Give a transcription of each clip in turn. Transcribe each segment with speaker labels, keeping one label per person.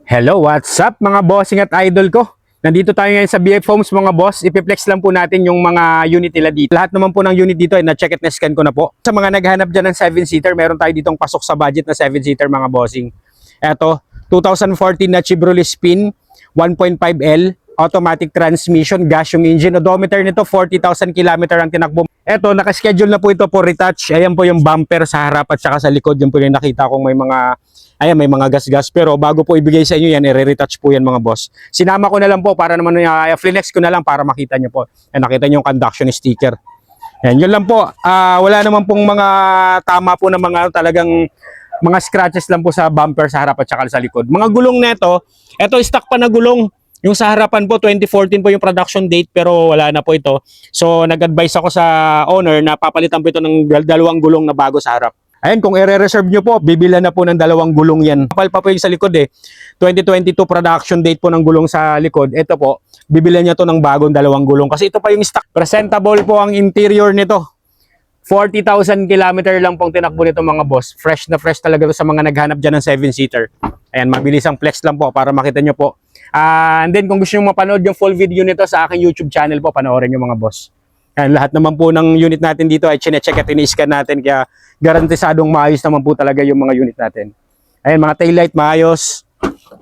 Speaker 1: Hello, what's up mga bossing at idol ko? Nandito tayo ngayon sa BF Homes mga boss. Ipiplex lang po natin yung mga unit nila dito. Lahat naman po ng unit dito ay na-check at na-scan ko na po. Sa mga naghahanap dyan ng 7-seater, meron tayo ditong pasok sa budget na 7-seater mga bossing. Eto, 2014 na Chevrolet Spin 1.5L, automatic transmission, gas yung engine. Odometer nito, 40,000 km ang tinakbo. Eto, nakaschedule na po ito for retouch. Ayan po yung bumper sa harap at saka sa likod. Yung po yung nakita kong may mga gas-gas. Pero bago po ibigay sa inyo yan, i-retouch po yan mga boss. Sinama ko na lang po para naman flex ko na lang para makita nyo po. Ayan, nakita nyo yung conduction sticker. Ayan, yun lang po. Wala naman pong mga tama po na mga talagang mga scratches lang po sa bumper sa harap at saka sa likod. Mga gulong neto, eto stock pa na gulong. Yung sa harapan po, 2014 po yung production date pero wala na po ito. So nag-advise ako sa owner na papalitan po ito ng dalawang gulong na bago sa harap. Ayan, kung i-reserve nyo po, bibilan na po ng dalawang gulong yan. Kapal pa po yung sa likod 2022 production date po ng gulong sa likod. Ito po, bibilan nyo to ng bagong dalawang gulong. Kasi ito pa yung stock. Presentable po ang interior nito. 40,000 km lang pong tinakbo nito mga boss. Fresh na fresh talaga to sa mga naghanap dyan ng 7-seater. Ayan, mabilis ang flex lang po para makita nyo po. And then kung gusto nyo mapanood yung full video nito sa aking YouTube channel po, panoorin nyo mga boss. Ayan, lahat naman po ng unit natin dito ay chine-check at ini-scan natin. Kaya garantisadong maayos naman po talaga yung mga unit natin. Ayan, mga taillight maayos.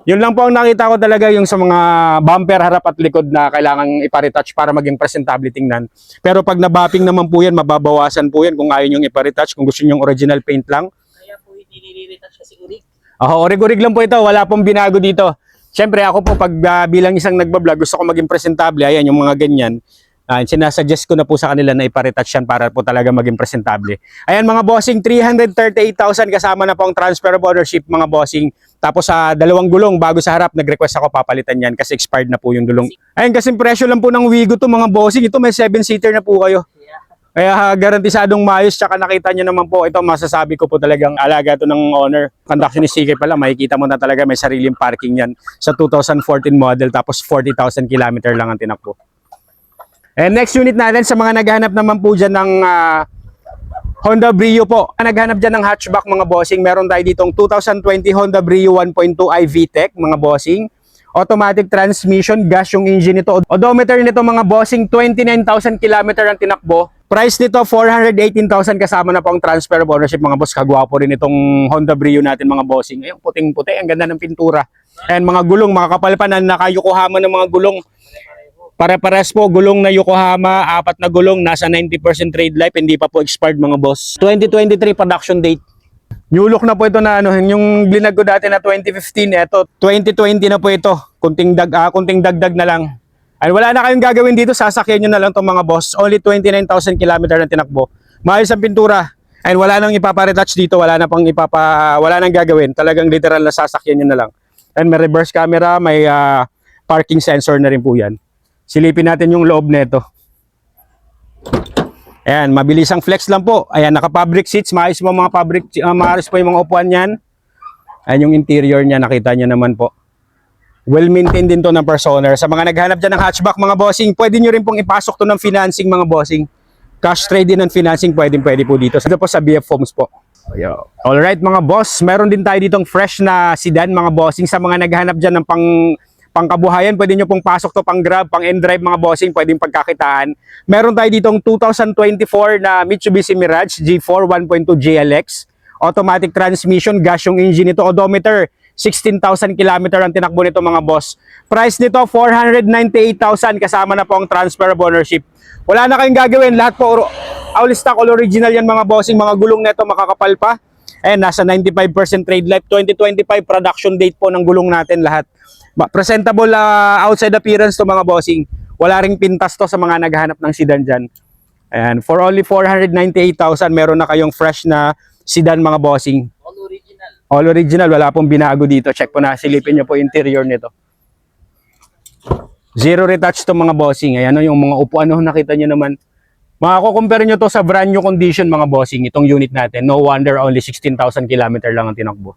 Speaker 1: Yun lang po ang nakita ko talaga yung sa mga bumper harap at likod na kailangan iparetouch para maging presentable tingnan. Pero pag nabapping naman po yan, mababawasan po yan kung ayaw nyo iparetouch, kung gusto nyo original paint lang.
Speaker 2: Kaya po hindi nire-retouch kasi urig.
Speaker 1: Orig-orig lang po ito, wala pong binago dito. Siyempre ako po pag bilang isang nagbablog, gusto ko maging presentable, ayan yung mga ganyan. Sinasuggest ko na po sa kanila na iparetouch yan para po talaga maging presentable. Ayan mga bossing, 338,000 kasama na po ang transfer of ownership mga bossing. Tapos sa dalawang gulong bago sa harap, nag-request ako papalitan yan kasi expired na po yung gulong. Ayan, kasi presyo lang po ng Wigo to mga bossing. Ito may 7-seater na po kayo. Kaya garantisadong maayos, tsaka nakita nyo naman po, ito masasabi ko po talagang alaga to ng owner. Conduction sticker pala, makikita mo na talaga may sariling parking yan sa 2014 model tapos 40,000 km lang ang tinakbo. And next unit natin sa mga naghahanap naman po dyan ng Honda Brio po. Naghanap dyan ng hatchback mga bossing, meron tayo ditong 2020 Honda Brio 1.2 i VTEC mga bossing. Automatic transmission, gas yung engine nito. Odometer nito mga bossing, 29,000 km ang tinakbo. Price nito, 418,000 kasama na po ang transfer of ownership mga boss. Kagwapo rin itong Honda Brio natin mga bossing. Ayun, puting-puti, ang ganda ng pintura. And mga gulong, mga kapalpan na naka-Yokohama ng mga gulong. Pare-pares po, gulong na Yokohama, 4 na gulong, nasa 90% trade life, hindi pa po expired mga boss. 2023 production date. New look na po ito na yung blinag ko dati na 2015, eto 2020 na po ito. Kunting dagdag na lang. Ay wala na kayong gagawin dito, sasakyan niyo na lang 'tong mga boss. Only 29,000 km ang tinakbo. Maayos ang pintura. Ay wala nang ipapa-retouch dito, wala nang gagawin. Talagang literal na sasakyan niyo na lang. And may reverse camera, may parking sensor na rin po 'yan. Silipin natin yung loob nito. Ayan, mabilis ang flex lang po. Ayan, naka-fabric seats. Maayos po mga fabric, maayos po yung mga upuan niyan. Ayan yung interior niya, nakita niyo naman po. Well-maintained din to ng personer. Sa mga naghanap dyan ng hatchback mga bossing, pwede nyo rin pong ipasok to ng financing mga bossing. Cash trade-in and financing, pwede po dito. Dito po sa BF Homes po. Alright mga boss, meron din tayo ditong fresh na sedan mga bossing. Sa mga naghanap dyan ng pangkabuhayan, pwede nyo pong pasok to pang grab, pang end-drive mga bossing, pwedeng pagkakitaan. Meron tayo ditong 2024 na Mitsubishi Mirage G4 1.2 GLX. Automatic transmission, gas yung engine nito. Odometer, 16,000 km ang tinakbo nito mga boss. Price nito, 498,000 kasama na po ang transfer of ownership. Wala na kayong gagawin, lahat po all stock, all original yan mga bossing. Mga gulong nito makakapal pa. Ayan, nasa 95% trade life. 2025 production date po ng gulong natin lahat. Presentable outside appearance to mga bossing. Wala ring pintas to sa mga naghahanap ng sedan dyan. Ayan, for only 498,000 meron na kayong fresh na sedan mga bossing.
Speaker 2: All original.
Speaker 1: All original, wala pong binago dito. Check po na, silipin nyo po interior nito. Zero retouch to mga bossing. Ayan yung mga upuan, nakita nyo naman. Makakukumpare nyo to sa brand new condition mga bossing, itong unit natin. No wonder only 16,000 km lang ang tinakbo.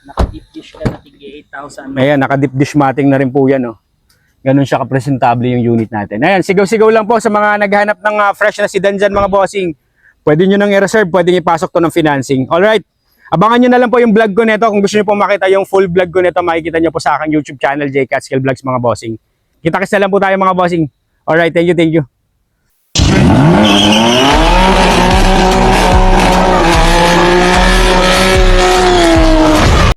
Speaker 2: Naka-deep dish ka na tigil 8,000.
Speaker 1: Ayan, naka-deep dish matting na rin po yan. Ganun siya kapresentable yung unit natin. Ayan, sigaw-sigaw lang po sa mga naghahanap ng fresh na sedan dyan mga bossing. Pwede nyo nang i-reserve, pwede nyo ipasok to ng financing. Alright, Abangan nyo na lang po yung vlog ko nito. Kung gusto nyo po makita yung full vlog ko nito, makikita nyo po sa aking YouTube channel, J. Catskill Vlogs mga bossing. Kita-kits na lang po tayo mga bossing. Alright, thank you, thank you.